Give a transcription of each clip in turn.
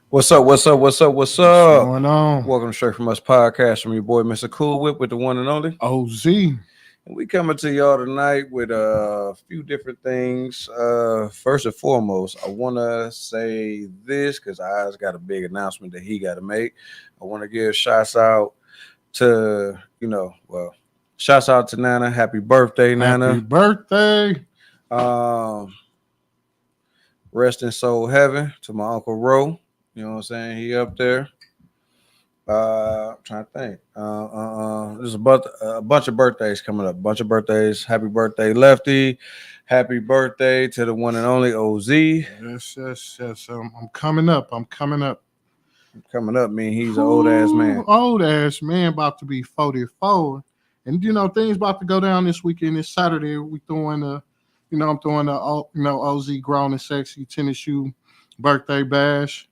What's up? What's up? What's up? What's What's up? going on? Welcome to Straight From Us podcast from your boy Mr. Cool Whip with the one and only. OZ. And we coming to y'all tonight with a few different things. First and foremost, I want to say this because I's got a big announcement that he got to make. I want to give shouts out to shouts out to Nana. Happy birthday, Nana! Happy birthday. Rest in soul heaven to my Uncle Ro. You know what I'm saying? He up there. I'm trying to think. There's a bunch of birthdays coming up. Bunch of birthdays. Happy birthday, Lefty. Happy birthday to the one and only OZ. Yes. I'm coming up. Coming up mean he's an old ass man. Old ass man, about to be 44. And things about to go down this weekend. This Saturday, we throwing I'm throwing OZ grown and sexy tennis shoe birthday bash.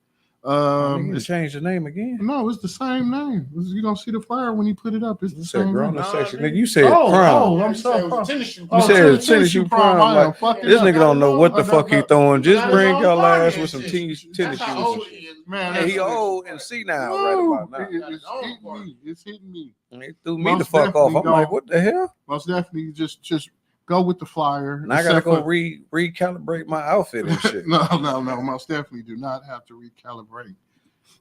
It's changed the name again. No, it's the same name. You don't see the flyer when you put it up. It's the same grown name. and sexy. Nigga, you said prom. I'm sorry. You said tennis shoe prom. Like, this nigga don't know what the fuck he throwing. Just bring your ass with some tennis shoes. Man, he old and see now right about now. It's hitting me. He threw me the fuck off. I'm like, what the hell? Most definitely just go with the flyer. And I gotta go recalibrate my outfit and shit. No. Most definitely do not have to recalibrate.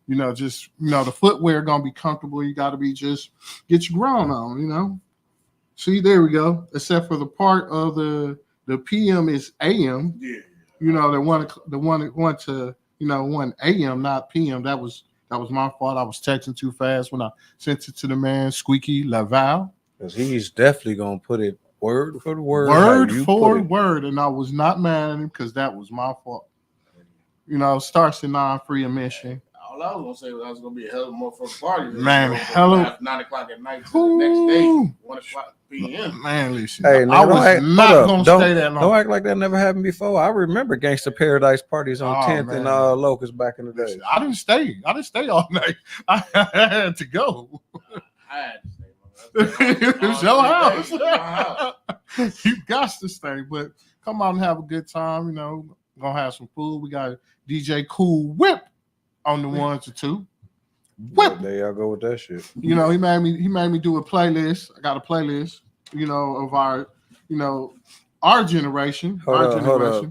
The footwear gonna be comfortable. You gotta be just get your ground on. See, there we go. Except for the part of the PM is AM. Yeah. The one that went to 1 AM, not PM. That was my fault. I was texting too fast when I sent it to the man Squeaky Laval. Because he's definitely gonna put it word for word. Word. And I was not mad at him because that was my fault. Starts at 9, free admission. All I was gonna say was I was gonna be a hell of a motherfucking party. Man, hello. 9 o'clock at night to the next day, 1 o'clock p.m. Man, listen. Hey, I was not gonna stay that long. Don't act like that never happened before. I remember Gangsta Paradise parties on 10th and Locust back in the day. I didn't stay all night. I had to go. I had to stay. It's your house. You got to stay, but come out and have a good time. Gonna have some food. We got DJ Cool Whip on the 1 to 2. Whip. There y'all go with that shit. He made me do a playlist. I got a playlist. Of our generation. Hold up.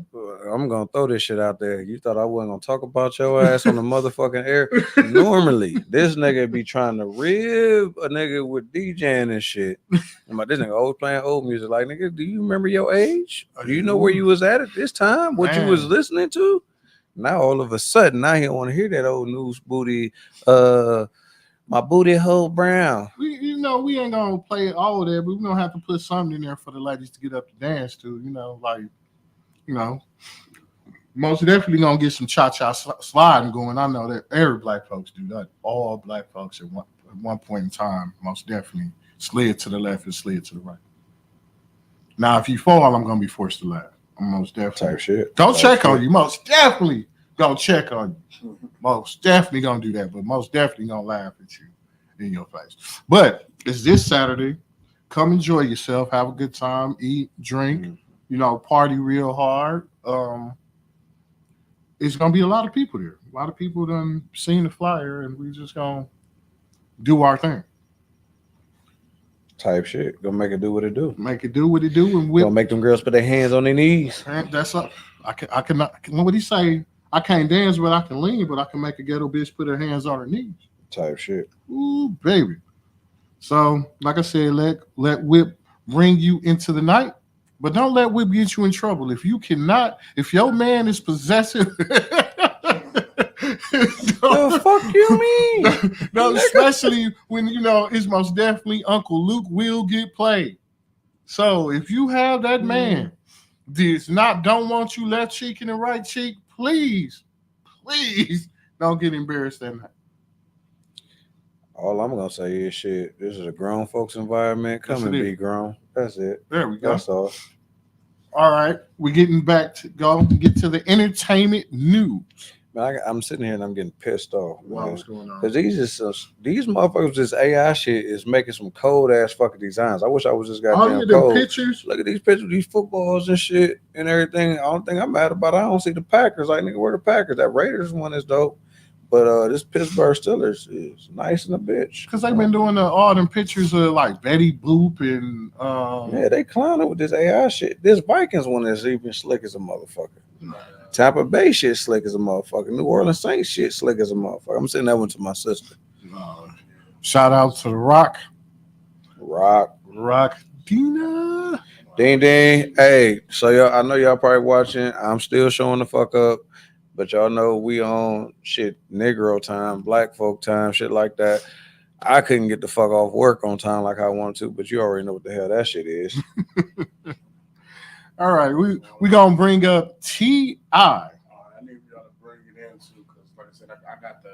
I'm gonna throw this shit out there. You thought I wasn't gonna talk about your ass on the motherfucking air? Normally, this nigga be trying to rib a nigga with DJing and shit. I'm like, this nigga always playing old music. Like, nigga, do you remember your age? Do you know where you was at this time? What you was listening to? Now all of a sudden, I don't want to hear that old news booty. My booty hole brown. We ain't gonna play all of that, but we gonna have to put something in there for the ladies to get up to dance to. Most definitely gonna get some cha-cha sliding going. I know that every black folks do that. All black folks at one point in time, most definitely slid to the left and slid to the right. Now, if you fall, I'm gonna be forced to laugh. I'm most definitely type shit. Don't check on you. Most definitely gonna check on you. Most definitely gonna do that, but most definitely gonna laugh at you in your face. But it's this Saturday. Come enjoy yourself, have a good time, eat, drink, party real hard. It's gonna be a lot of people there. A lot of people done seen the flyer, and we just gonna do our thing. Type shit. Gonna make it do what it do. Make it do what it do, and gonna make them girls put their hands on their knees. That's up. I cannot. What he say? I can't dance, but I can lean. But I can make a ghetto bitch put her hands on her knees. Type shit. Ooh, baby. So, like I said, let Whip bring you into the night, but don't let Whip get you in trouble. If your man is possessive. The fuck you mean? No, especially when it's most definitely Uncle Luke will get played. So if you have that man don't want you left cheek and the right cheek, please don't get embarrassed that night. All I'm gonna say is shit. This is a grown folks environment. Come and be grown. That's it. There we go. That's all. All right, we're getting back to get to the entertainment news. Man, I'm sitting here and I'm getting pissed off, Wow, man. what's going on? Because these motherfuckers, this AI shit is making some cold ass fucking designs. I wish I was just Oh, goddamn yeah, the cold. pictures. Look at these pictures, these footballs and shit and everything. The only thing I'm mad about, I don't see the Packers. Like, nigga, where the Packers? That Raiders one is dope. But this Pittsburgh Steelers is nice in a bitch. Because they've been doing all them pictures of like Betty Boop and Yeah, they clowning with this AI shit. This Vikings one is even slick as a motherfucker. Tampa Bay shit slick as a motherfucker. New Orleans Saints shit slick as a motherfucker. I'm sending that one to my sister. Shout out to the Rock Rock. Dina. Ding ding. Hey, so y'all, I know y'all probably watching. I'm still showing the fuck up, but y'all know we on shit Negro time, black folk time, shit like that. I couldn't get the fuck off work on time like I wanted to, but you already know what the hell that shit is. All right, we gonna bring up T.I. I need y'all to bring it in too, because like I said, I got the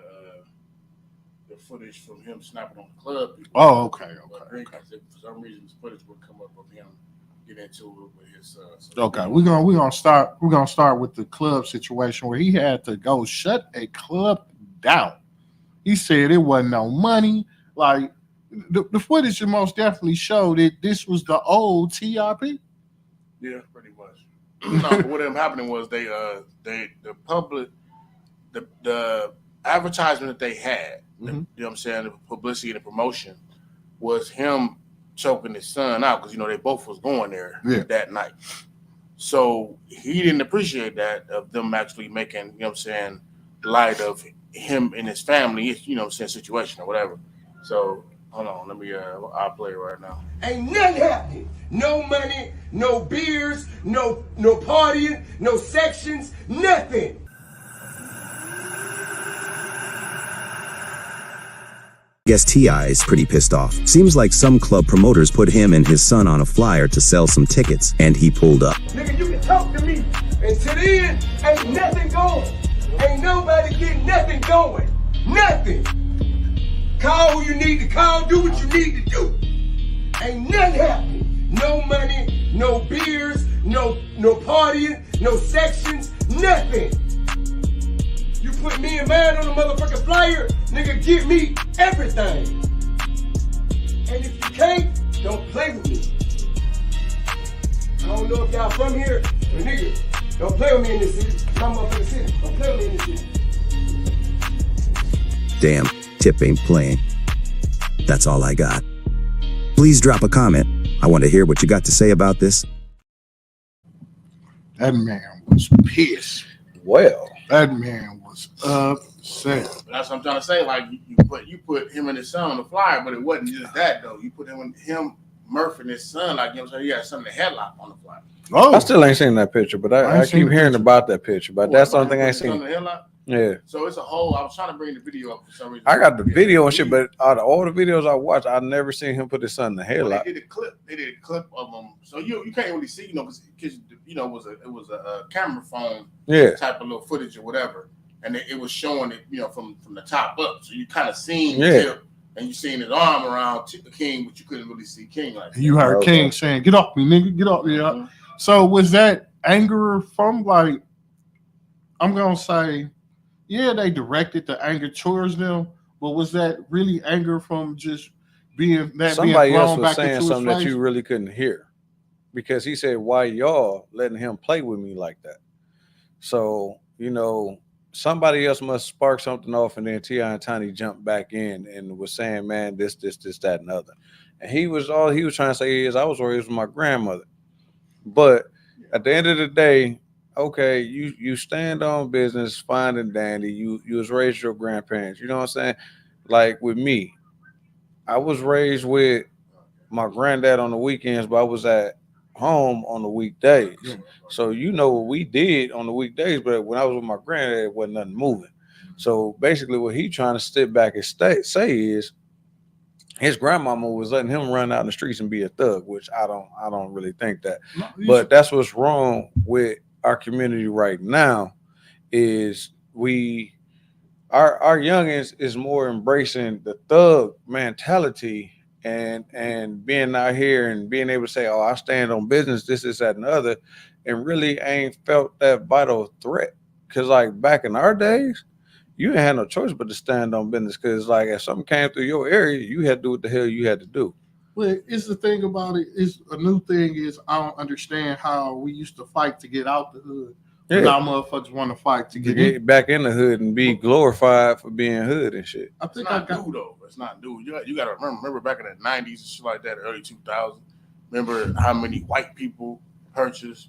footage from him snapping on the club. Oh, okay. Because for some reason, this footage would come up of him get into it with his son. Okay, we're gonna start with the club situation where he had to go shut a club down. He said it wasn't no money. Like the footage most definitely showed that this was the old TIP. Yeah, pretty much. No, but what ended up happening was the advertisement that they had, you know what I'm saying, the publicity and the promotion was him choking his son out because they both was going there that night. So he didn't appreciate that of them actually making, light of him and his family, situation or whatever. So hold on, let me I'll play it right now. Ain't nothing happening. No money, no beers, no partying, no sections, nothing. Guess T.I. is pretty pissed off. Seems like some club promoters put him and his son on a flyer to sell some tickets, and he pulled up. Nigga, you can talk to me. And to the end, ain't nothing going. Ain't nobody getting nothing going. Nothing. Call who you need to call, do what you need to do. Ain't nothing happening. No money, no beers, no partying, no sections, nothing. You put me and mine on the motherfucking flyer, nigga, give me everything. And if you can't, don't play with me. I don't know if y'all from here, but nigga, don't play with me in this city. My motherfucking city. Don't play with me in this city. Damn, Tip ain't playing. That's all I got. Please drop a comment. I want to hear what you got to say about this. That man was pissed. Well, That man was upset. But that's what I'm trying to say. Like you put him and his son on the flyer, but it wasn't just that though. You put him Murph and his son, like you know what I'm saying, he had something to headlock on the flyer. Oh, I still ain't seen that picture, but I seen keep the hearing picture. about that picture. But that's the only thing I ain't Something seen. to headlock? Yeah, So it's a whole. I was trying to bring the video up for some reason. I got the video and shit, but out of all the videos I watched, I never seen him put his son in the Well, headlock. they did a clip. They did a clip of them, so you can't really see, because it was a camera phone Yeah, type of little footage or whatever, and it was showing it, from the top up. So you kind of seen Yeah. Tip, and you seen his arm around King, but you couldn't really see King like that. you heard Okay. King saying, "Get off me, nigga, get off me." Mhm. So was that anger from like? I'm gonna say, yeah, they directed the anger towards them, but was that really anger from just being somebody being else thrown was back saying into something his that face? you really couldn't hear, because he said, "Why y'all letting him play with me like that?" So somebody else must spark something off, and then T.I. and Tiny jumped back in and was saying, "Man, this, that, and other." And all he was trying to say is, "I was raised with my grandmother," but at the end of the day, okay, you stand on business, fine and dandy. You was raised with your grandparents. You know what I'm saying? Like with me, I was raised with my granddad on the weekends, but I was at home on the weekdays. So what we did on the weekdays, but when I was with my granddad, it wasn't nothing moving. So basically, what he trying to step back and say is, his grandmama was letting him run out in the streets and be a thug, which I don't really think that. No, But that's what's wrong with our community right now, is our youngins is more embracing the thug mentality and being out here and being able to say, "Oh, I stand on business, this, that, and the other," and really ain't felt that vital threat. because like back in our days, you didn't have no choice but to stand on business. Because like if something came through your area, you had to do what the hell you had to do. Well, it's the thing about it is a new thing is I don't understand how we used to fight to get out the hood. Yeah. Now motherfuckers want to fight to To get in. get back in the hood and be glorified for being hood and shit. I It's think I not got new though. It's not new. You got to remember back in the 90s and shit like that, early 2000s. Remember how many white people purchased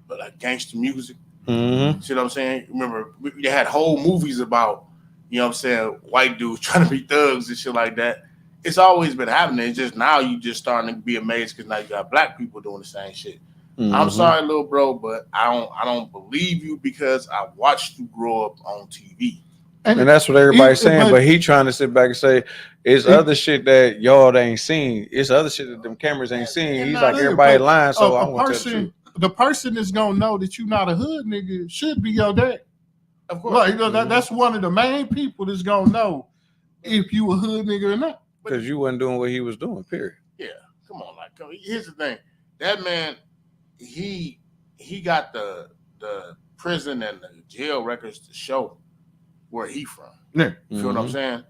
like gangster music? Mm-hmm. See what I'm saying? Remember they had whole movies about, you know what I'm saying, white dudes trying to be thugs and shit like that. It's always been happening. It's just now you just starting to be amazed because now you got black people doing the same shit. Mm-hmm. I'm sorry, little bro, but I don't believe you because I watched you grow up on TV. And that's what everybody's saying, but he trying to sit back and say it's other shit that y'all ain't seen. It's other shit that them cameras ain't seen. He's like everybody lying, so I'm gonna tell the truth. The person that's gonna know that you're not a hood nigga should be your dad. Of course, Like, you know, that's one of the main people that's gonna know if you a hood nigga or not. Because you wasn't doing what he was doing. Period. Yeah, come on, like here's the thing. That man, he got the prison and the jail records to show where he from. Yeah. You feel what I'm saying?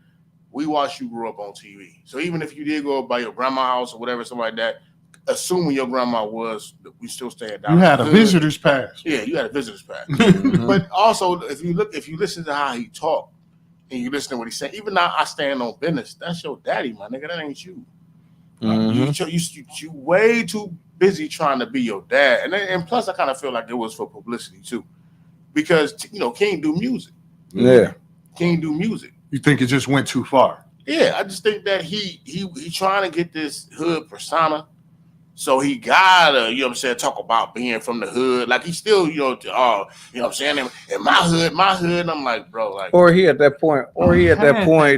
We watched you grow up on TV. So even if you did go up by your grandma's house or whatever, something like that, assuming your grandma was, we still staying down. You had a visitor's pass. Yeah, you had a visitor's pass. Mhm. But also, if you listen to how he talk and you listen to what he said, even now I stand on business. That's your daddy, my nigga. That ain't you. You way too busy trying to be your dad, and plus I kind of feel like it was for publicity too, because King do music. Yeah, King do music. You think it just went too far? Yeah, I just think that he trying to get this hood persona, so he gotta talk about being from the hood, like he still I'm saying in my hood, and I'm like, bro, like, or he at that point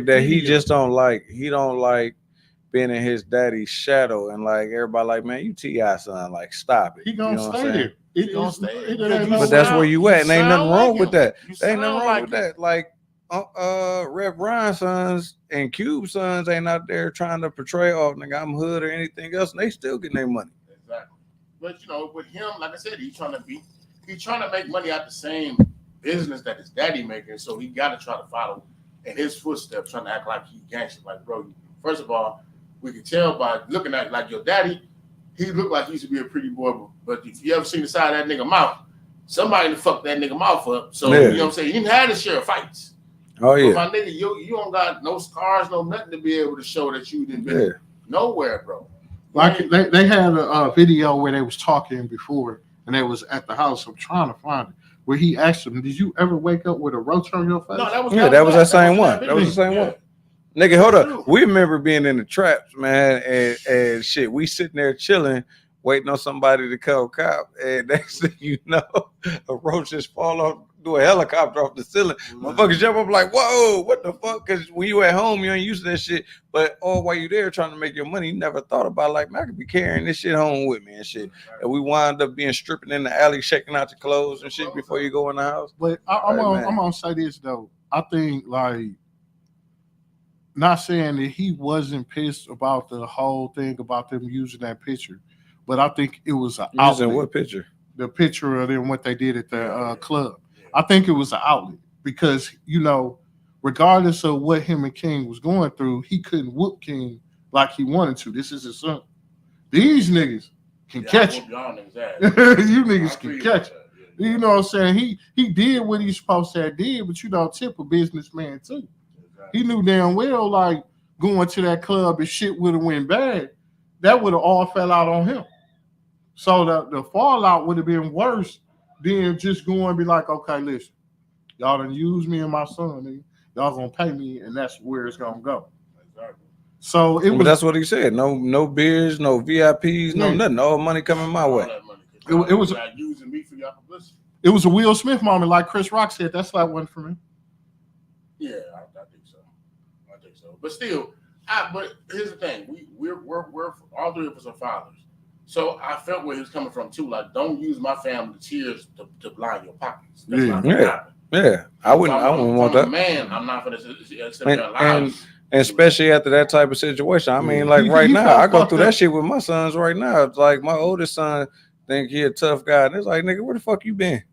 that he just don't like being in his daddy's shadow, and like everybody like, man, you T.I. son, like stop it. He gonna stay there. He gonna stay. But that's where you at, and ain't nothing wrong with that. Ain't nothing wrong with that. Like Rev Ryan sons and Cube sons ain't out there trying to portray, oh nigga, I'm hood or anything else, and they still getting their money. Exactly. But with him, like I said, he's trying to make money out the same business that his daddy making, so he got to try to follow in his footsteps, trying to act like he gangster. Like, bro, first of all, we can tell by looking at like your daddy, he looked like he used to be a pretty boy, but if you ever seen the side of that nigga mouth, somebody fucked that nigga mouth up. So you know what I'm saying? He didn't have to share fights. Oh yeah. But my nigga, you don't got no scars, no nothing to be able to show that you didn't be nowhere, bro. Like they had a video where they was talking before, and they was at the house. I'm trying to find it. Where he asked him, "Did you ever wake up with a roach on your face?" No, that was that same one. That was the same one. Nigga, hold up. We remember being in the traps, man, and shit. We sitting there chilling, waiting on somebody to call cop, and next thing you know, a roach just fall off, do a helicopter off the ceiling. Motherfuckers jump up like, whoa, what the fuck? Because when you at home, you ain't used to that shit. But while you there trying to make your money, you never thought about like, man, I could be carrying this shit home with me and shit. And we wind up being stripping in the alley, shaking out your clothes and shit before you go in the house. But I'm gonna say this though. I think like, not saying that he wasn't pissed about the whole thing about them using that picture, but I think it was an outlet. Using what picture? The picture of them, what they did at the club. I think it was an outlet because, regardless of what him and King was going through, he couldn't whoop King like he wanted to. This is his son. These niggas can catch you. You niggas can catch you. You know what I'm saying? He did what he's supposed to have did, but Tip a businessman too. He knew damn well like going to that club and shit would have went bad. That would have all fell out on him. So the fallout would have been worse than just going and be like, okay, listen, y'all done use me and my son, nigga. Y'all gonna pay me, and that's where it's gonna go. Exactly. So but that's what he said. No beers, no VIPs, no nothing. All money coming my way. It was using me for your publicity. It was a Will Smith moment, like Chris Rock said. That's like one for me. Yeah, I think so. But still, but here's the thing: we're all three of us are fathers. So I felt where he was coming from too. Like, don't use my family tears to blind your pockets. That's not gonna happen. Yeah, I wouldn't want that. Man, I'm not gonna accept that. And especially after that type of situation. I mean, like right now, I go through that shit with my sons right now. It's like my oldest son think he a tough guy, and it's like, nigga, where the fuck you been?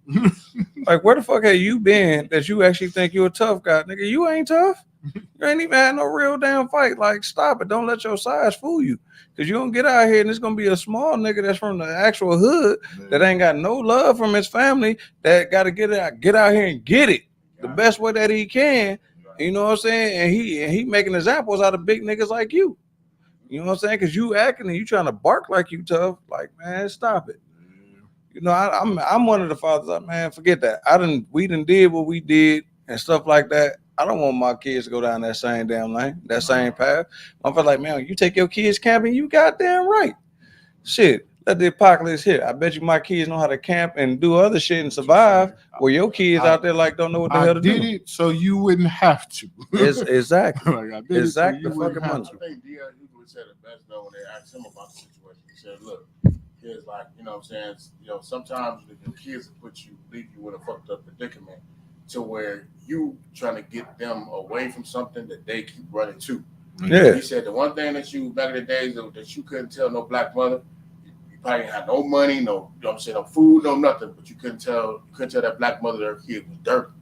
Like, where the fuck have you been that you actually think you're a tough guy? Nigga, you ain't tough. You ain't even had no real damn fight. Like, stop it. Don't let your size fool you. Because you're going to get out here and it's going to be a small nigga that's from the actual hood that ain't got no love from his family that got to get out here and get it the best way that he can. You know what I'm saying? And he making examples out of big niggas like you. You know what I'm saying? Because you acting and you trying to bark like you tough. Like, man, stop it. You know, I'm one of the fathers. Like, man, forget that. We did what we did and stuff like that. I don't want my kids to go down that same damn lane, that same path. I'm like, man, you take your kids camping, you goddamn right. Shit, let the apocalypse hit. I bet you my kids know how to camp and do other shit and survive. Where your kids out there like don't know what the hell to do. I did it so you wouldn't have to. Exactly. Like, I did exactly. It so you wouldn't have to. I think Dion Hughley said it best though when they asked him about the situation. He said, look, it's like, you know what I'm saying, sometimes your kids will leave you in a fucked up predicament to where you trying to get them away from something that they keep running to. Yeah. He said the one thing that you back in the days that you couldn't tell no black mother, you probably had no money, no, you know what I'm saying, no food, no nothing, but you couldn't tell that black mother that her kid was dirty.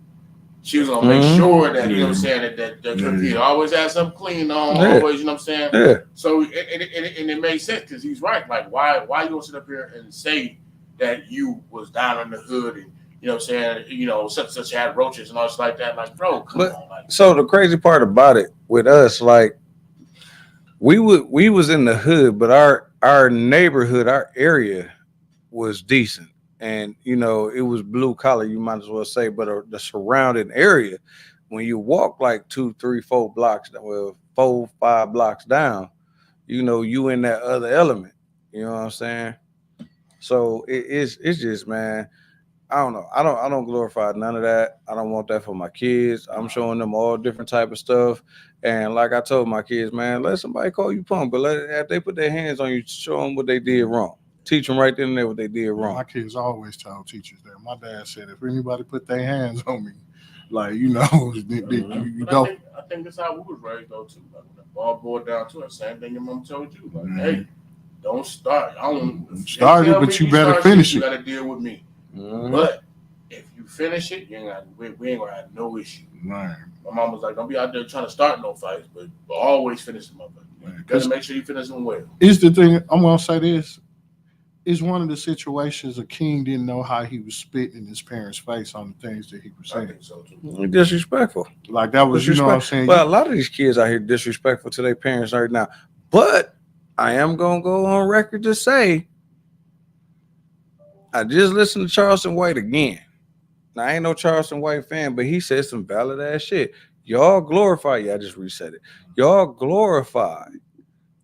She was gonna make sure that, you know what I'm saying, that her kid always had something clean on, always, you know what I'm saying? Yeah. So it made sense because he's right. Like, why you gonna sit up here and say that you was down in the hood and you know what I'm saying, you know, such had roaches and all stuff like that? Like, bro, come on. Like, so the crazy part about it with us, like, we was in the hood, but our neighborhood, our area was decent. And, you know, it was blue collar, you might as well say, but the surrounding area, when you walk like 2, 3, 4 blocks, well, 4, 5 blocks down, you know, you in that other element. You know what I'm saying? So it's just, man, I don't know. I don't glorify none of that. I don't want that for my kids. I'm showing them all different type of stuff. And like I told my kids, man, let somebody call you punk, but if they put their hands on you, show them what they did wrong. Teach them right then and there what they did wrong. My kids always tell teachers that. My dad said, if anybody put their hands on me, like, you know, you go. I think that's how we was raised though too. Like when the ball boiled down to it, same thing your mom told you. Like, hey, don't start. I don't start it, but you better finish it. You gotta deal with me. Mm-hmm. But if you finish it, we ain't gonna have no issue. Right. My mom was like, don't be out there trying to start no fights, but always finish them up. You gotta make sure you finish them well. Is the thing I'm gonna say this. Is one of the situations a king didn't know how he was spitting in his parents' face on the things that he was saying. So too. Disrespectful. Like that was, you know what I'm saying? Well, a lot of these kids out here disrespectful to their parents right now. But I am gonna go on record to say I just listened to Charleston White again. Now I ain't no Charleston White fan, but he said some valid ass shit. Y'all glorify, I just reset it. Y'all glorify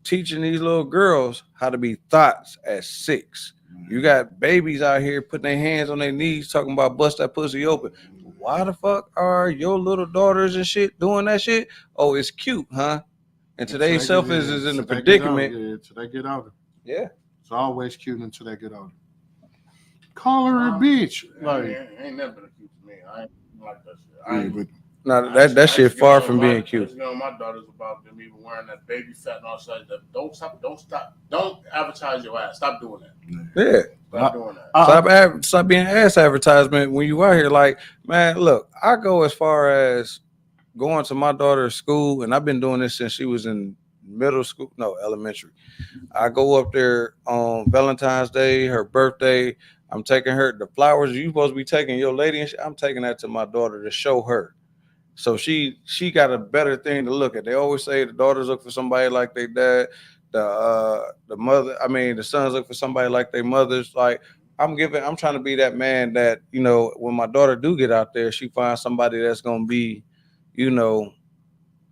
teaching these little girls how to be thoughts at 6. You got babies out here putting their hands on their knees talking about bust that pussy open. Why the fuck are your little daughters and shit doing that shit? Oh, it's cute, huh? And today's self is in a predicament. Until they get older. Yeah. It's always cute until they get older. Call her a bitch. Like, ain't never been cute to me. I ain't like that shit. but No, that shit far from being cute. You know, my daughters about them even wearing that baby fat and all that. Don't stop. Don't advertise your ass. Stop doing that. Yeah. Stop doing that. Stop being ass advertisement when you out here. Like, man, look, I go as far as going to my daughter's school, and I've been doing this since she was in elementary. I go up there on Valentine's Day, her birthday. I'm taking her the flowers you supposed to be taking your lady, and I'm taking that to my daughter to show her. So she got a better thing to look at. They always say the daughters look for somebody like their dad. The sons look for somebody like their mothers. Like I'm trying to be that man that, you know, when my daughter do get out there, she finds somebody that's gonna be, you know,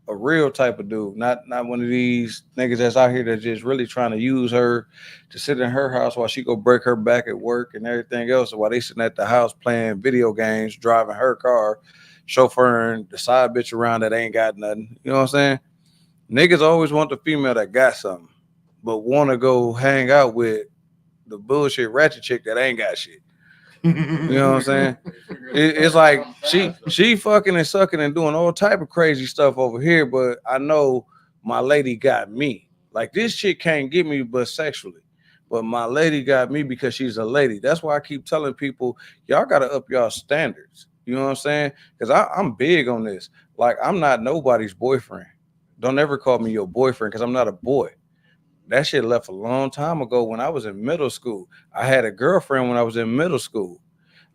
a real type of dude, not one of these niggas that's out here that's just really trying to use her to sit in her house while she go break her back at work and everything else, while they sitting at the house playing video games, driving her car, chauffeuring the side bitch around that ain't got nothing. You know what I'm saying? Niggas always want the female that got something, but want to go hang out with the bullshit ratchet chick that ain't got shit. You know what I'm saying? It's like she fucking and sucking and doing all type of crazy stuff over here, but I know my lady got me. Like this chick can't get me but sexually. but my lady got me because she's a lady. That's why I keep telling people, y'all got to up y'all standards. You know what I'm saying? Because I'm big on this. Like, I'm not nobody's boyfriend. Don't ever call me your boyfriend because I'm not a boy. That shit left a long time ago when I was in middle school. I had a girlfriend when I was in middle school.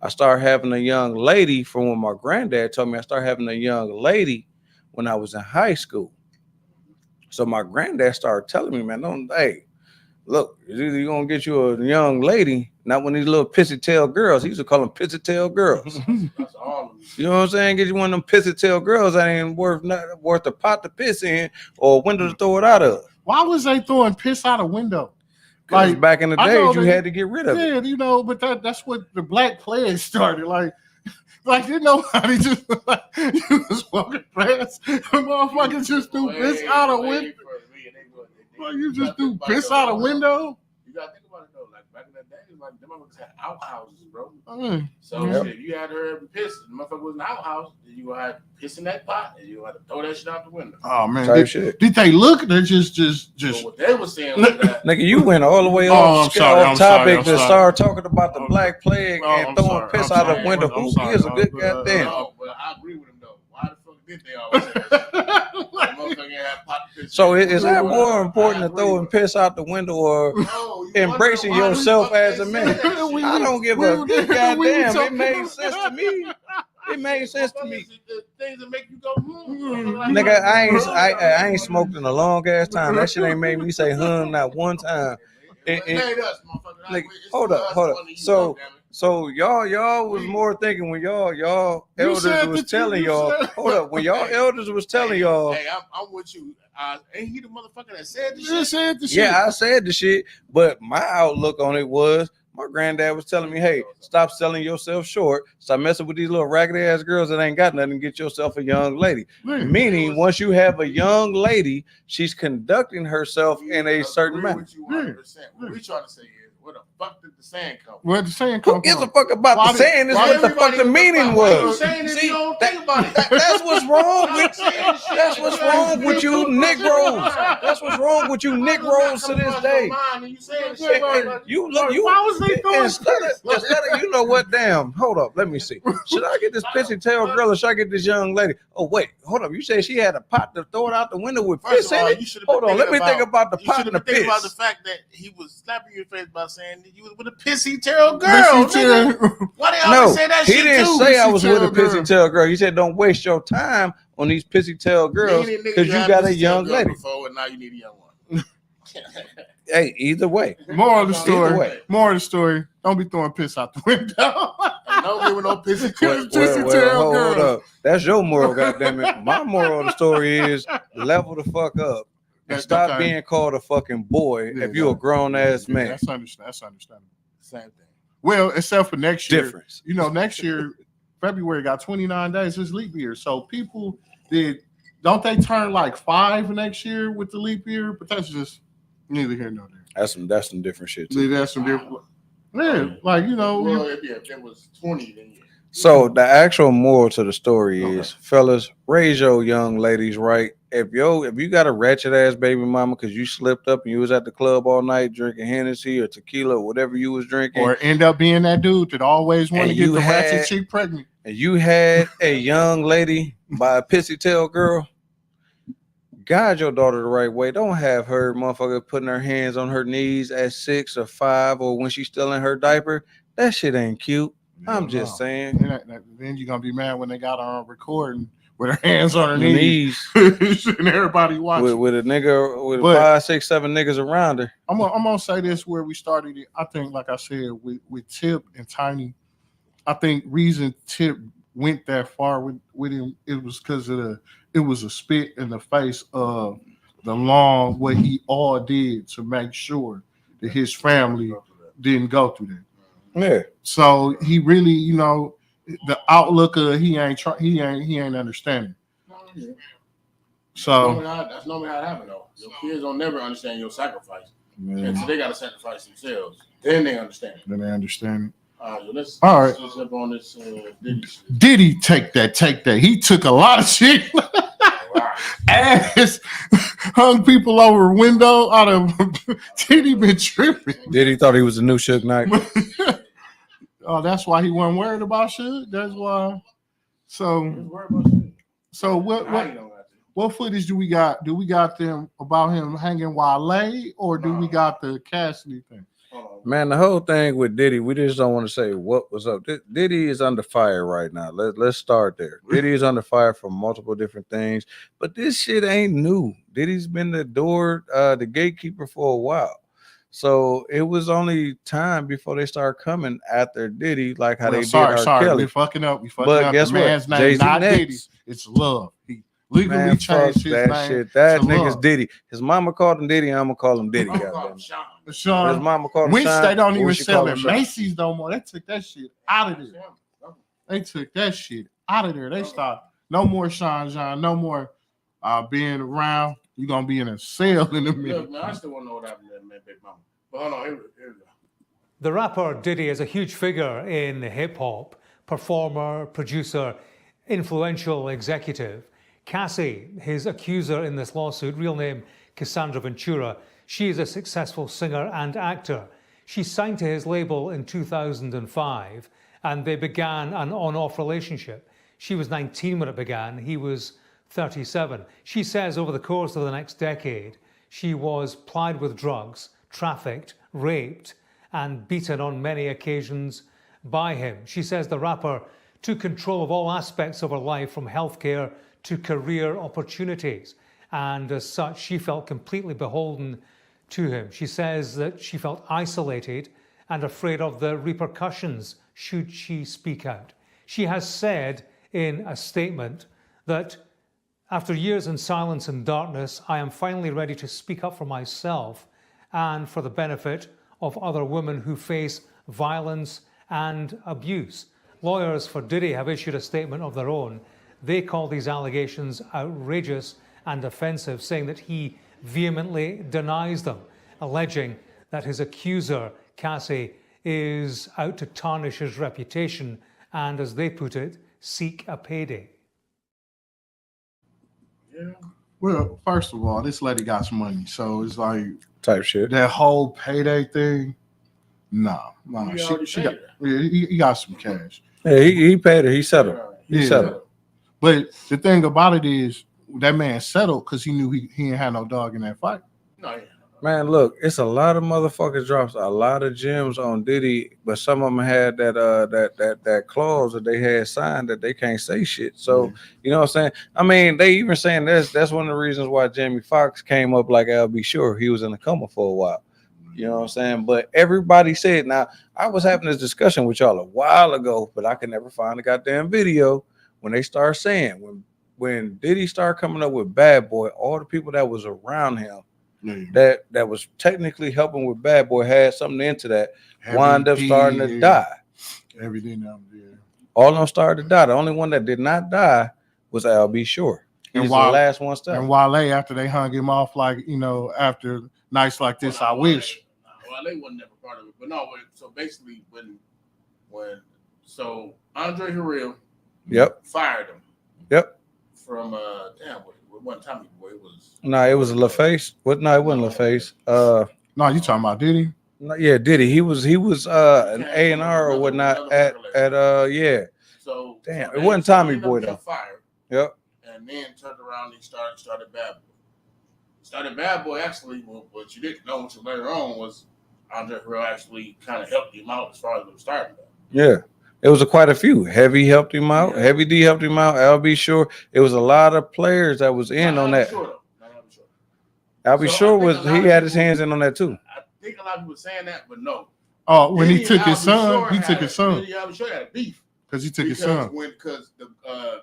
I started having a young lady from when my granddad told me I started having a young lady when I was in high school. So my granddad started telling me, man, hey, look, you're going to get you a young lady, not one of these little pissy tail girls. He used to call them pissy tail girls. That's all of You know what I'm saying? Get you one of them pissy tail girls that ain't worth a pot to piss in or a window to throw it out of. Why was they throwing piss out a window? Like back in the I know days, you had to get rid of it. Yeah, you know, but that's what the Black Plague started. Like didn't nobody just you was walking past, motherfuckers just threw piss out a window. Like you just threw piss out a window. You gotta think about it though. Like back in the day, like them motherfuckers had outhouses, bro. So Yep. if you had her piss, the motherfucker was in the outhouse, then you gonna have piss in that pot, and you gonna have to throw that shit out the window. Oh man, Type shit. did they look? They just. So what they were saying was that Nigga, you went all the way off topic to start talking about the Black Plague and throwing piss out the window. Who gives a good goddamn? no, but I agree with him though. Why the fuck did they always say that? Motherfucker had pot to piss. So is that more important than throwing piss out the window or embracing yourself as a man? I don't give a good goddamn. It made sense to me. It made sense to me. Things that make you go, Nigga, I ain't smoked in a long ass time. That shit ain't made me say not one time. Like, hold up. So y'all was more thinking when y'all elders was telling y'all. Hold up, when y'all elders was telling y'all. Hey, I'm with you. Ain't he the motherfucker that said this You shit? said the shit. Yeah, I said the shit, but my outlook on it was my granddad was telling me, hey, stop selling yourself short. Stop messing with these little raggedy ass girls that ain't got nothing. Get yourself a young lady. Meaning, once you have a young lady, she's conducting herself in a certain manner. With you 100%. What we trying to say is, where the fuck did the saying come from? Where the saying come Who gives a from? fuck about Why the did- saying? Is why what the fuck the meaning Why you was. saying it if See, you don't think about it? That's what's wrong with that's what's wrong with you Negroes. That's what's wrong with you Negroes to this day. You look, you Why was they throwing instead of you know what? Damn, hold up, let me see. Should I get this pissy tail girl or should I get this young lady? Oh wait, hold up. You said she had a pot to throw it out the window with piss in it. Hold on, let me think about the pot and the piss. About the fact that he was slapping your face by saying that you was with a pissy tail girl. Pissy tail- Why they No, always say that he shit didn't too? say I was with a Pissy tail pissy girl. tail girl. He said don't waste your time on these pissy tail girls Many niggas because you had got a pissy tail young girl lady. Before, and now you need a young one. Hey, either way. More of the Either story. way. More of the story. Don't be throwing piss out the window. No give no pissy tail. Pissy tail Hold girl. up. That's your moral, goddammit. My moral of the story is level the fuck up and stop Okay. being called a fucking boy Yeah, if you're a grown ass man. That's understandable. Same thing. Well, except for next year. Difference. You know, next year, February got 29 days. It's leap year. So people don't they turn like 5 next year with the leap year? But that's just neither here nor there. That's some different shit too. That's some different. Yeah, like you know. Well, if it was 20, then yeah. So the actual moral to the story Okay. is, fellas, raise your young ladies right. If you got a ratchet ass baby mama because you slipped up and you was at the club all night drinking Hennessy or tequila or whatever you was drinking, Or end up being that dude that always want to And get you the had- ratchet chick pregnant. and you had a young lady by a pissy tail girl, guide your daughter the right way. Don't have her motherfucker putting her hands on her knees at 6 or 5 or when she's still in her diaper. That shit ain't cute. I'm just saying. Then you're gonna be mad when they got her on recording with her hands on her The knees knees and everybody watching. with a nigga with But- 5, 6, 7 niggas around her. I'm gonna say this where we started it. I think, like I said, with Tip and Tiny, I think reason Tip went that far with him, it was because of it was a spit in the face of what he all did to make sure that his family didn't go through that. Yeah. So he really, you know, the outlook of he ain't understanding. So That's normally how it happens, though. Your kids don't never understand your sacrifice. And so they got to sacrifice themselves. Then they understand. then they understand. Let's All right. let's jump on this Diddy shit. Did he take that? He took a lot of shit. ass hung people over a window out of Diddy been tripping. Diddy thought he was the new Suge Knight. Oh, that's why he wasn't worried about shit. That's why. So what footage do we got? Do we got them about him hanging Wale, or do we got the Cassidy thing? Man, the whole thing with Diddy, we just don't want to say what was up. Diddy is under fire right now. Let's start there. Diddy is under fire for multiple different things, but this shit ain't new. Diddy's been the gatekeeper for a while. So it was only time before they start coming after Diddy, like how they did R. Kelly. We fucking up. But guess the what? man's name, Jay-Z not next. Diddy. It's Love. He legally Man, changed his that name. shit. That to nigga's Love. Diddy. His mama called him Diddy, and I'm gonna call him Diddy. Goddamn. His Sean, mama called him which Sean, they don't or even she sell called at him Sean. Macy's no more. They took that shit out of there. They took that shit out of there. They stopped. No more Sean John. No more being around. You're gonna be in a cell in a minute. Look, man, I still want to know what happened to that man, Big Mama. But hold on, here we go. The rapper Diddy is a huge figure in hip hop, performer, producer, influential executive. Cassie, his accuser in this lawsuit, real name Cassandra Ventura, she is a successful singer and actor. She signed to his label in 2005 and they began an on-off relationship. She was 19 when it began, he was 37. She says over the course of the next decade, she was plied with drugs, trafficked, raped, and beaten on many occasions by him. She says the rapper took control of all aspects of her life, from healthcare to career opportunities. And as such, she felt completely beholden to him. She says that she felt isolated and afraid of the repercussions should she speak out. She has said in a statement that after years in silence and darkness, I am finally ready to speak up for myself and for the benefit of other women who face violence and abuse. Lawyers for Diddy have issued a statement of their own. They call these allegations outrageous and offensive, saying that he vehemently denies them, alleging that his accuser, Cassie, is out to tarnish his reputation and, as they put it, seek a payday. Yeah. Well, first of all, this lady got some money, so it's like Type shit. that whole payday thing. No, He she already got. paid her. Yeah, he got some cash. Yeah, he paid her. He settled. He Yeah. settled. But the thing about it is, that man settled because he knew he ain't had no dog in that fight. No, yeah. Man, look, it's a lot of motherfuckers drops a lot of gems on Diddy, but some of them had that clause that they had signed that they can't say shit. So you know what I'm saying? I mean, they even saying that's one of the reasons why Jamie Foxx came up like L.B. Sure. He was in a coma for a while. You know what I'm saying? But everybody said, now I was having this discussion with y'all a while ago, but I could never find a goddamn video when they start saying when Diddy started coming up with Bad Boy, all the people that was around him that was technically helping with Bad Boy had something into that, wound up starting to die. Everything else, yeah. All of them started to die. The only one that did not die was L.B. Shore. He was the last one standing. And Wale, after they hung him off, like, you know, after nights like this, I wish. Wale wasn't never part of it, but no. So basically, when Andre Harrell, fired him. Yep. From it wasn't Tommy Boy. It was it was LaFace. No, it wasn't LaFace. No, you talking about Diddy? No, yeah, Diddy. He was an A&R or whatnot at yeah. So damn, it wasn't Tommy Boy though. Fired. Yep. And then turned around and started Bad Boy. Started Bad Boy actually. What you didn't know until later on was Andre Harrell actually kind of helped him out as far as the starting. Yeah. It was quite a few. Heavy helped him out. Yeah. Heavy D helped him out. L.B. Sure. It was a lot of players that was in on that. L.B. Sure he had his hands in on that too. I think a lot of people were saying that, but no. Oh, when he took his son, he took his son. L.B. Sure had a beef because he took his son. Because the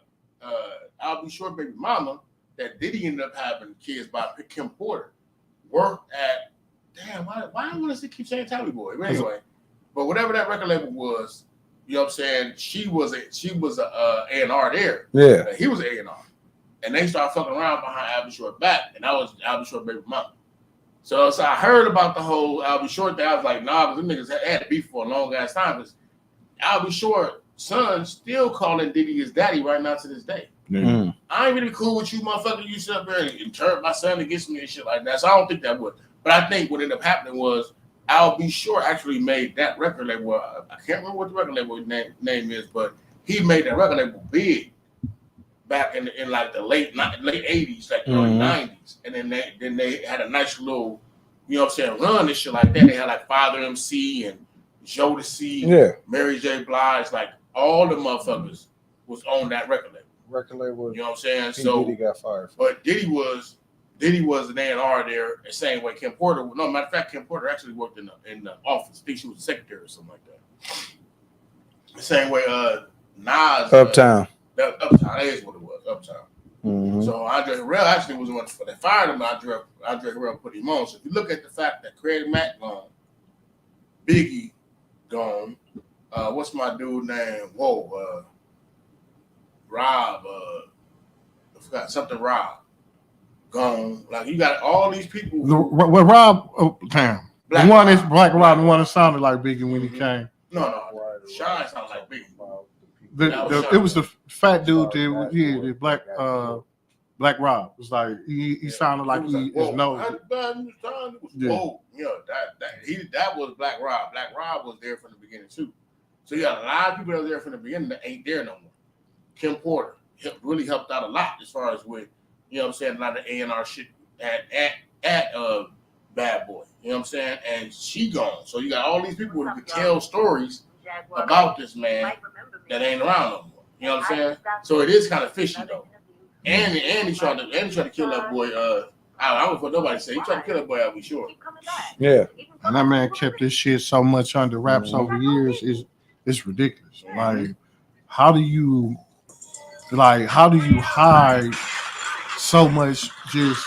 L.B. Sure baby mama that Diddy ended up having kids by Kim Porter worked at why I want to keep saying Tommy Boy, but anyway. But whatever that record label was. You know what I'm saying? She was a A&R there. Yeah. He was A&R. And they started fucking around behind Al B. Short back. And that was Al B. Short baby mama. So I heard about the whole Al B. Short thing. I was like, nah, because them niggas had beef for a long ass time. Because Al B. Short's son still calling Diddy his daddy right now to this day. I ain't really cool with you, motherfucker. You sit up there and turn my son against me and shit like that. So I don't think that would. But I think what ended up happening was Al B. Shore actually made that record label. I can't remember what the record label name is, but he made that record label big back in like the late 80s, like early 90s. And then they had a nice little, you know what I'm saying, run and shit like that. They had like Father MC and Jodeci, Mary J. Blige, like all the motherfuckers was on that record label. You know what I'm saying? So Diddy got fired. But Diddy was an A&R there, the same way Kim Porter. No, matter of fact, Kim Porter actually worked in the office. I think she was a secretary or something like that. The same way Nas. Uptown. Uptown. That is what it was. Uptown. Mm-hmm. So Andre Harrell actually was the one that fired him. Andre Harrell put him on. So if you look at the fact that Craig Mack gone, Biggie gone, what's my dude name? Rob, I forgot something. Rob gone. Like you got all these people. Well, Rob, damn. The one is Black Rob, the one that sounded like Biggie when he came. No. Shine sounded like Biggie. It was the fat dude that the Black Rob. It was like he sounded like he is nose. That was Black Rob. Black Rob was there from the beginning too. So you got a lot of people that were there from the beginning that ain't there no more. Kim Porter really helped out a lot as far as with, you know what I'm saying, a lot of A&R shit at Bad Boy. You know what I'm saying? And she gone. So you got all these people who could tell stories about this man that ain't around no more. You know what I'm saying? So it is kind of fishy though. And he tried to kill that boy. I don't know what nobody said. He tried to kill that boy, I'll be sure. Yeah. And that man kept this shit so much under wraps over years. It's ridiculous. Like, how do you hide so much? Just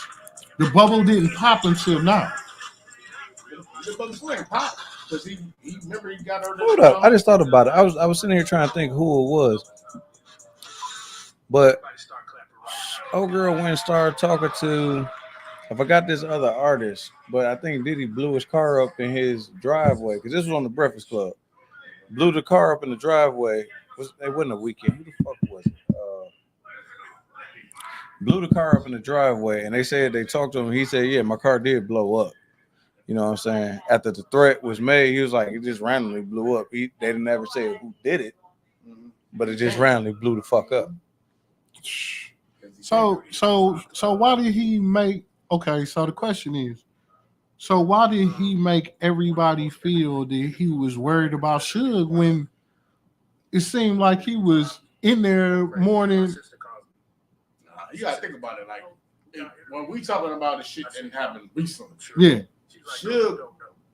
the bubble didn't pop until now. The bubble ain't pop because he remember he got her. Hold up, I just thought about it. I was sitting here trying to think who it was, but old girl went and started talking to. I forgot this other artist, but I think Diddy blew his car up in his driveway because this was on the Breakfast Club. Blew the car up in the driveway. It wasn't a weekend. Who the fuck was it? Blew the car up in the driveway, and they said they talked to him. He said, "Yeah, my car did blow up." You know what I'm saying? After the threat was made, he was like, "It just randomly blew up." They didn't ever say who did it, but it just randomly blew the fuck up. So why did he make? Okay, so the question is, so why did he make everybody feel that he was worried about Suge when it seemed like he was in there more than? You gotta think about it. Like when we talking about the shit that happened recently, yeah, Suge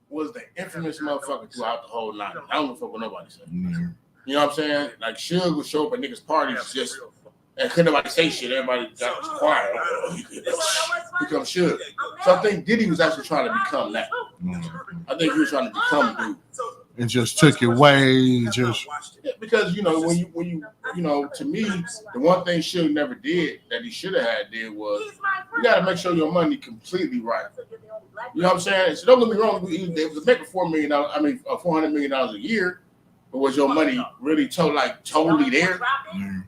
was the infamous motherfucker throughout the whole night. I don't know what nobody said. You know what I'm saying? Like Suge would show up at niggas' parties just. And couldn't nobody say shit. Everybody got quiet. Become Suge. So I think Diddy was actually trying to become that. I think he was trying to become dude. And just took it way, just because when you to me, the one thing Suge never did that he should have did was you got to make sure your money completely right. You know what I'm saying? So don't get me wrong. They was making $400 million a year. But was your money really totally there?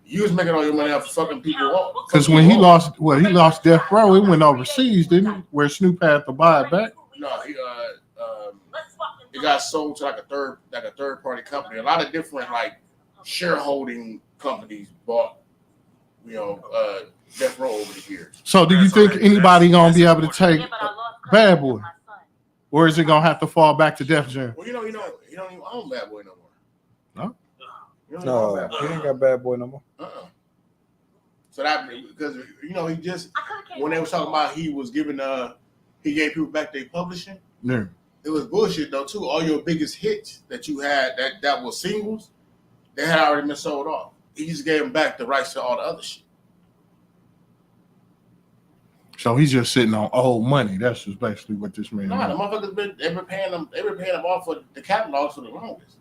You was making all your money off fucking people off. Because when he lost Death Row, it went overseas, didn't it? Where Snoop had to buy it back. No, it got sold to like a third party company. A lot of different shareholding companies bought, Death Row over the years. So do you think anybody gonna be able to take Bad Boy, or is it gonna have to fall back to Def Jam? Well, he don't even own Bad Boy no more. No, he ain't got Bad Boy no more. So that because he just when they was talking about he was giving he gave people back their publishing. Yeah. It was bullshit though too. All your biggest hits that you had that was singles, they had already been sold off. He just gave them back the rights to all the other shit. So he's just sitting on old money. That's just basically what this man. Nah, the motherfuckers they've been paying them off for the catalogs for the longest.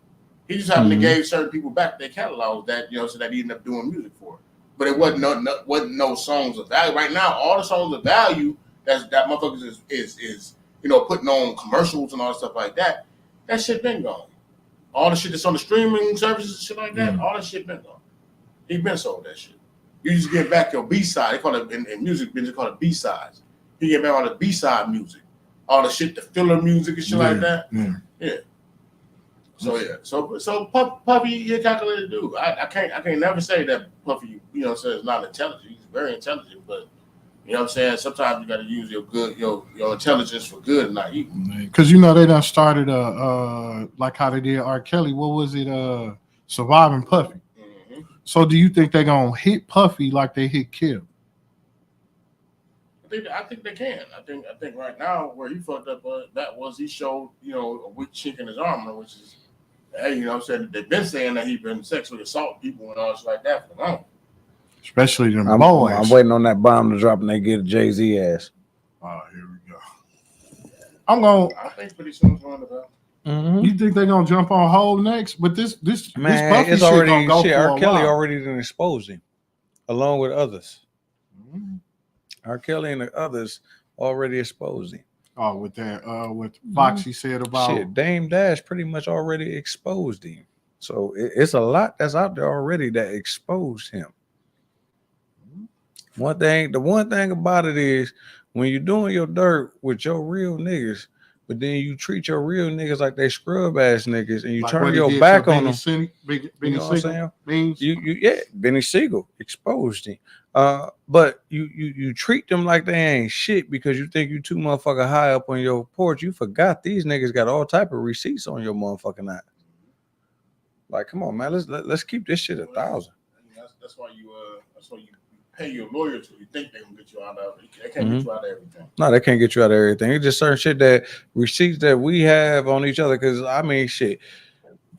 He just happened to gave certain people back their catalogs that so that he ended up doing music for. But it wasn't no songs of value. Right now, all the songs of value that motherfuckers is putting on commercials and all that stuff like that. That shit been gone. All the shit that's on the streaming services and shit like that, all that shit been gone. He been sold that shit. You just get back your B-side. They call it in music business, call it B-sides. You get back all the B-side music, all the shit, the filler music and shit like that. Yeah. So yeah, so Puffy, you're a calculated dude. I can't never say that Puffy, says not intelligent. He's very intelligent, but you know what I'm saying. Sometimes you got to use your intelligence for good and not evil. Because they done started like how they did R. Kelly. What was it? Surviving Puffy. Mm-hmm. So do you think they're gonna hit Puffy like they hit Kim? I think they can. I think right now where he fucked up, that was he showed a weak chink in his armor, which is. Hey, I'm saying they've been saying that he's been sexually assaulting people and all shit like that for long. Especially them boys. I'm waiting on that bomb to drop and they get a Jay-Z ass. Oh, here we go. I think pretty soon it's going to go. Mm-hmm. You think they're gonna jump on hold next? But this man, Puffy it's shit already gonna go shit. for R. a Kelly while. already done exposed him, along with others. R. Kelly and the others already exposed him. Oh, with that, what Foxy said about shit, Dame Dash pretty much already exposed him. So it's a lot that's out there already that exposed him. The one thing about it is when you're doing your dirt with your real niggas, but then you treat your real niggas like they scrub ass niggas, and you like turn your back on them. Benny You know what I'm saying? Benny Siegel exposed him. But you treat them like they ain't shit because you think you too motherfucking high up on your porch. You forgot these niggas got all type of receipts on your motherfucking ass. Like, come on, man, let's keep this shit 1,000. That's why you pay your lawyer to. You think they gonna get you out of it? They can't get you out of everything. No, they can't get you out of everything. It's just certain shit that receipts that we have on each other. Because I mean, shit,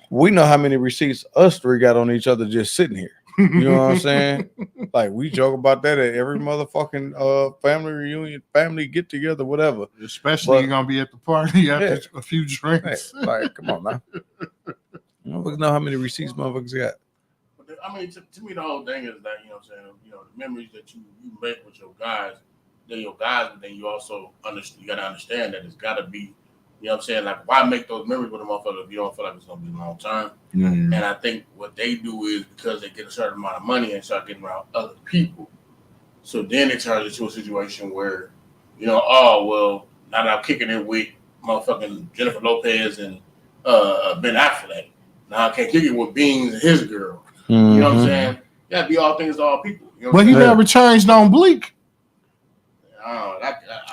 we know how many receipts us three got on each other just sitting here. You know what I'm saying? Like we joke about that at every motherfucking family reunion, family get together, whatever. Especially you're gonna be at the party after a few drinks. Hey, like, come on now. Motherfuckers know how many receipts motherfuckers got. I mean, to me, the whole thing is that what I'm saying. The memories that you make with your guys, they're your guys, but then you also you gotta understand that it's gotta be. You know what I'm saying? Like, why make those memories with a motherfucker if you don't feel like it's gonna be long term? And I think what they do is because they get a certain amount of money and start getting around other people. So then it turns into a situation where, oh well, now that I'm kicking it with motherfucking Jennifer Lopez and Ben Affleck. Now I can't kick it with Beans and his girl. You know what I'm saying? You gotta be all things to all people. You know but he never changed on Bleak.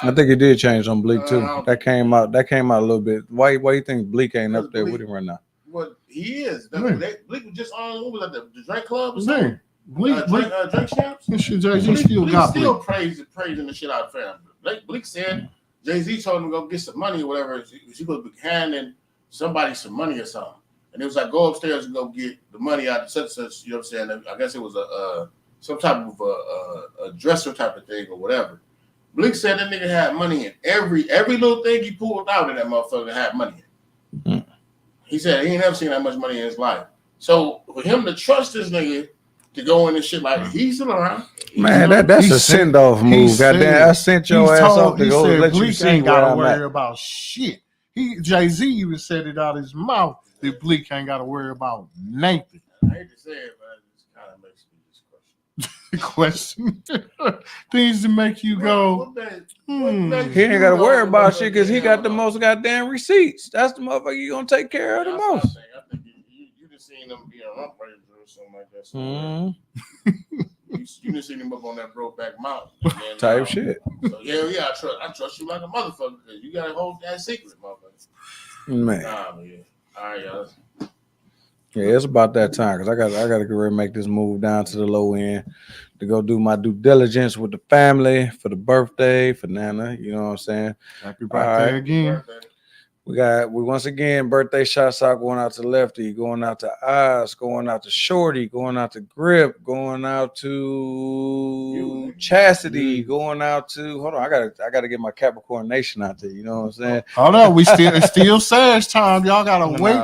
I think it did change on Bleak too. That came out a little bit. Why you think Bleak ain't up there with him right now? Well, he is. Bleak was just on. What was that? The Drink Club or something? Bleak, Drink Champs. Jay-Z still got Bleak. Still praising the shit out of family. Bleak said Jay-Z told him to go get some money or whatever. She was handing somebody some money or something. And it was like, go upstairs and go get the money out of such. You know what I'm saying? I guess it was some type of a dresser type of thing or whatever. Bleak said that nigga had money in every little thing he pulled out of that motherfucker had money in. He said he ain't never seen that much money in his life. So for him to trust this nigga to go in and shit like he's still around. Man, that's a send off move. Goddamn, I sent your ass up to go let you see ain't where gotta I'm worry at. about shit. Jay-Z even said it out of his mouth that Bleak ain't gotta worry about nothing. I hate to say it, but it kind of makes me just question. Things to make you go. He ain't got to worry about shit because he got the most goddamn receipts. That's the motherfucker you gonna take care of the most. I think you just seen them be a rump raiser or something like that. You just seen him up on that Brokeback Mountain type shit. So yeah, I trust you like a motherfucker because you gotta hold that secret, motherfucker. Man. Nah, man. All right, y'all. Yeah, it's about that time because I got to get ready to make this move down to the low end to go do my due diligence with the family for the birthday for Nana. You know what I'm saying? Happy birthday again. We once again birthday shots out going out to Lefty, going out to Oz, going out to Shorty, going out to Grip, going out to Chastity, going out to I gotta get my Capricorn Nation out there. You know what I'm saying? Hold on, it's still Sag time. Y'all gotta wait.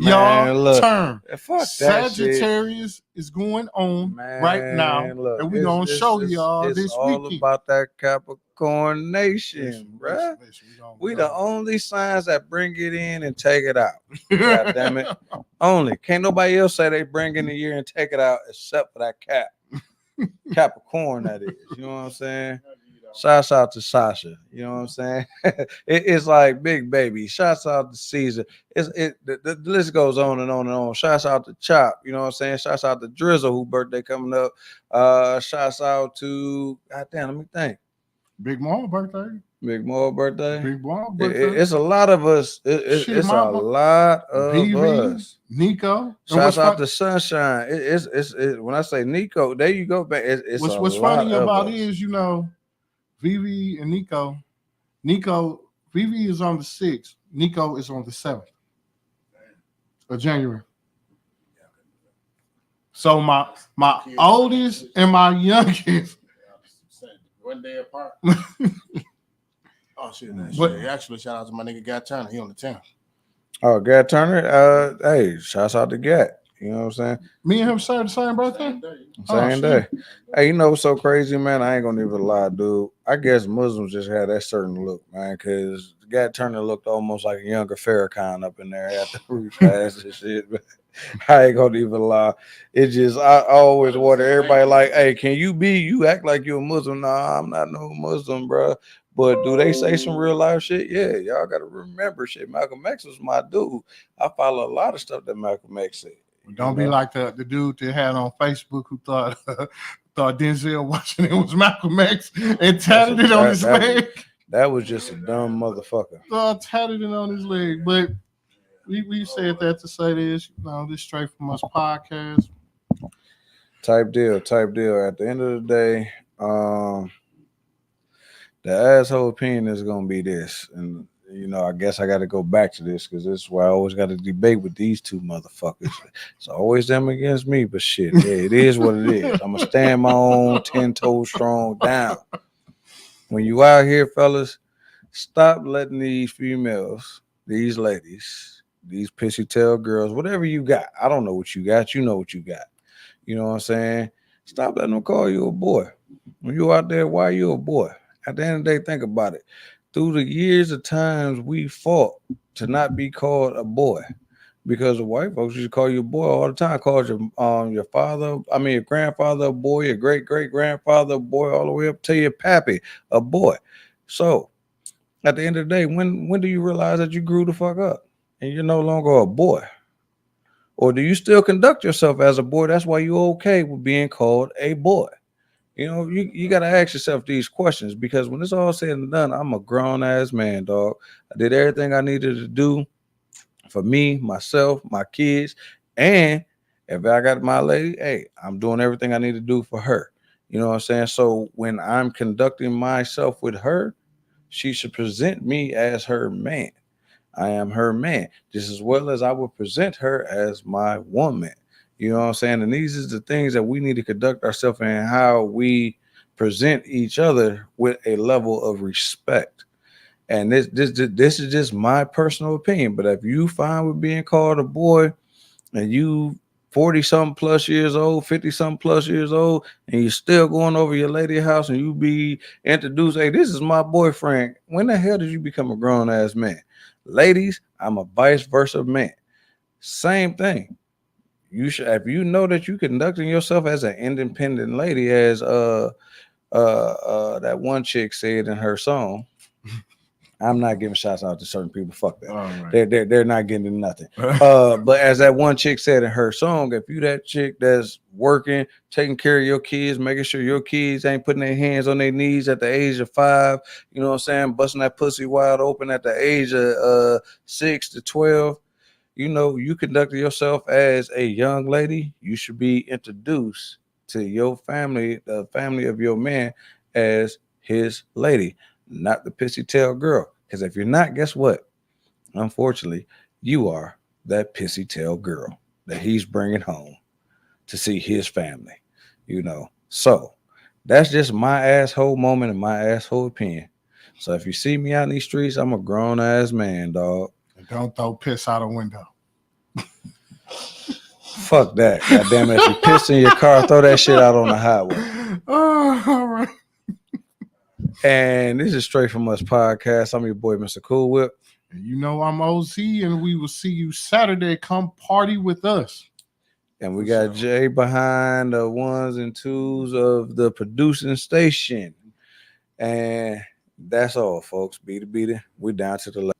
Y'all turn. Fuck Sagittarius is going on right now, and we're gonna show y'all this weekend. It's all about that Capricorn Nation, bruh. We the only signs that bring it in and take it out. God damn it. Only. Can't nobody else say they bring in the year and take it out except for that Cap. Capricorn, that is. You know what I'm saying? Shouts out to Sasha. You know what I'm saying? It's like Big Baby. Shouts out to Caesar. The list goes on and on and on. Shouts out to Chop. You know what I'm saying? Shouts out to Drizzle, who birthday coming up. Shouts out to goddamn. Let me think. Big Mom birthday. Big Mo birthday. Big Mom birthday. It's a lot of us. It's a lot of us. Nico. Shouts out to Sunshine. It's when I say Nico, there you go. It's what's funny about it is, you know, Vivi and Nico. Vivi is on the 6th. Nico is on the 7th of January. So my oldest and my youngest. 1 day apart. Oh shit! But- Actually, shout out to my nigga Guy Turner. He on the 10th. Oh, Gat Turner. Hey, shouts out to Gat. You know what I'm saying? Me and him share the same birthday. Same day. Hey, you know what's so crazy, man? I ain't gonna even lie, dude. I guess Muslims just had that certain look, man, because Gat Turner looked almost like a younger Farrakhan up in there at the roof ass and shit. But I ain't gonna even lie. It just I always wonder. Everybody like, hey, can you act like you're a Muslim? Nah, I'm not no Muslim, bro. But do they say some real life shit? Yeah, y'all gotta remember shit. Malcolm X was my dude. I follow a lot of stuff that Malcolm X said. Don't be like the dude that had on Facebook who thought Denzel Washington was Malcolm X and tatted it on his leg. That was just a dumb motherfucker. Tatted it on his leg. But we said that to say this, you know, this Straight From Us podcast. Type deal. At the end of the day, the asshole opinion is gonna be this. And you know, I guess I got to go back to this because this is why I always got to debate with these two motherfuckers. It's always them against me, but shit, yeah, it is what it is. I'm going to stand my own 10 toes strong down. When you out here, fellas, stop letting these females, these ladies, these pissy tail girls, whatever you got. I don't know what you got. You know what you got. You know what I'm saying? Stop letting them call you a boy. When you out there, why are you a boy? At the end of the day, think about it. Through the years of times, we fought to not be called a boy because the white folks used to call you a boy all the time. Called your father, your grandfather a boy, your great grandfather a boy, all the way up to your pappy a boy. So at the end of the day, when do you realize that you grew the fuck up and you're no longer a boy? Or do you still conduct yourself as a boy? That's why you're okay with being called a boy. You know, you got to ask yourself these questions because when it's all said and done, I'm a grown-ass man, dog. I did everything I needed to do for me, myself, my kids, and if I got my lady, hey, I'm doing everything I need to do for her. You know what I'm saying? So when I'm conducting myself with her, she should present me as her man. I am her man, just as well as I would present her as my woman. You know what I'm saying? And these are the things that we need to conduct ourselves in, how we present each other with a level of respect. And this is just my personal opinion. But if you find with being called a boy and you 40-something plus years old, 50-something plus years old, and you're still going over your lady house and you be introduced, hey, this is my boyfriend. When the hell did you become a grown-ass man? Ladies, I'm a vice versa man. Same thing. You should, if you know that you're conducting yourself as an independent lady, as that one chick said in her song. I'm not giving shots out to certain people. Fuck that. Right. They're not getting nothing. But as that one chick said in her song, if you that chick that's working, taking care of your kids, making sure your kids ain't putting their hands on their knees at the age of 5, you know what I'm saying, busting that pussy wide open at the age of 6 to 12. You know, you conducted yourself as a young lady, you should be introduced to your family, the family of your man, as his lady, not the pissy tail girl. Because if you're not, guess what? Unfortunately, you are that pissy tail girl that he's bringing home to see his family, you know. So that's just my asshole moment and my asshole opinion. So if you see me out in these streets, I'm a grown ass man, dog. Don't throw piss out a window. Fuck that. God damn it. If you piss in your car, throw that shit out on the highway. Oh, all right. And this is Straight From Us podcast. I'm your boy, Mr. Cool Whip. And you know I'm OZ, and we will see you Saturday. Come party with us. And we For got sure. Jay behind the ones and twos of the producing station. And that's all, folks. Beat it. We're down to the left.